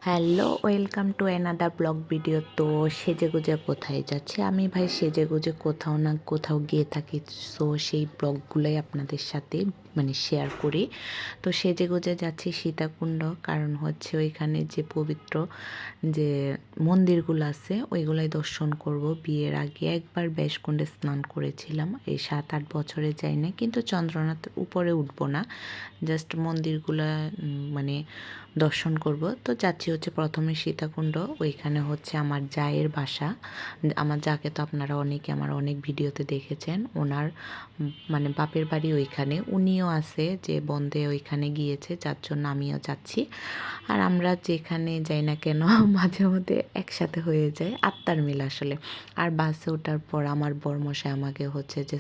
Hello, welcome to another blog video. তো সেজেগুজে কোথায় যাচ্ছি আমি? ভাই সেজেগুজে কোথাও না কোথাও গিয়ে থাকি। সো সেই ব্লগগুলোই আপনাদের সাথে শেয়ার করি। তো সেজেগুজে যাচ্ছি সীতাকুণ্ড, কারণ হচ্ছে ওইখানে যে পবিত্র যে মন্দিরগুলো আছে ওইগুলাই দর্শন করব। বিয়ের আগে একবার বেশকুণ্ডে স্নান করেছিলাম, এই 7-8 বছরে যাই না, কিন্তু চন্দ্রনাথ উপরে উঠবো না, জাস্ট মন্দিরগুলো দর্শন করব। তো যাচ্ছি হচ্ছে প্রথমে সীতাকুণ্ড, ওইখানে হচ্ছে আমার জায়ের বাসা। আমার যাকে তো আপনারা অনেকে আমার অনেক ভিডিওতে দেখেছেন, ওনার বাপের বাড়ি ওইখানে, উনিও আছে যে বন্ধে ওইখানে গিয়েছে, যার জন্য আমিও যাচ্ছি। আর আমরা যেখানে যাই না কেন মাঝে মধ্যে একসাথে হয়ে যায়, আত্মার মিল আসলে। আর বাসে ওঠার পর আমার বরমশাই আমাকে হচ্ছে যে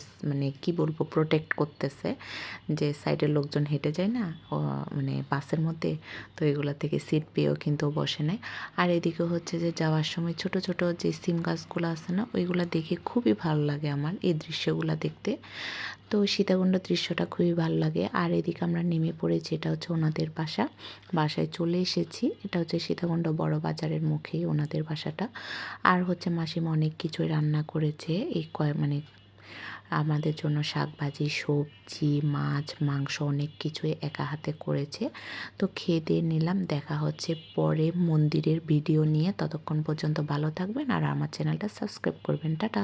কি বলবো, প্রোটেক্ট করতেছে, যে সাইডের লোকজন হেঁটে যায় না বাসের মধ্যে, তো এগুলো থেকে সিট পেয়েও কিন্তু বসে নেয়। আর এদিকে হচ্ছে যে যাওয়ার সময় ছোট ছোট যে সিম গাছগুলো আছে না, ওইগুলো দেখে খুবই ভালো লাগে আমার এই দৃশ্যগুলো দেখতে। তো সীতাকুণ্ড দৃশ্যটা খুবই ভালো লাগে। আর এদিকে আমরা নেমে পড়েছি, এটা হচ্ছে ওনাদের বাসায় চলে এসেছি। এটা হচ্ছে সীতাকুণ্ড বড় বাজারের মুখেই ওনাদের বাসাটা। আর হচ্ছে মাসিমা অনেক কিছুই রান্না করেছে এই আমাদের জন্য, শাকভাজি, সবজি, মাছ, মাংস অনেক কিছুই একা হাতে করেছে। তো খেয়ে দিয়ে নিলাম, দেখা হচ্ছে পরে মন্দিরের ভিডিও নিয়ে। ততক্ষণ পর্যন্ত ভালো থাকবেন আর আমার চ্যানেলটা সাবস্ক্রাইব করবেন। টাটা।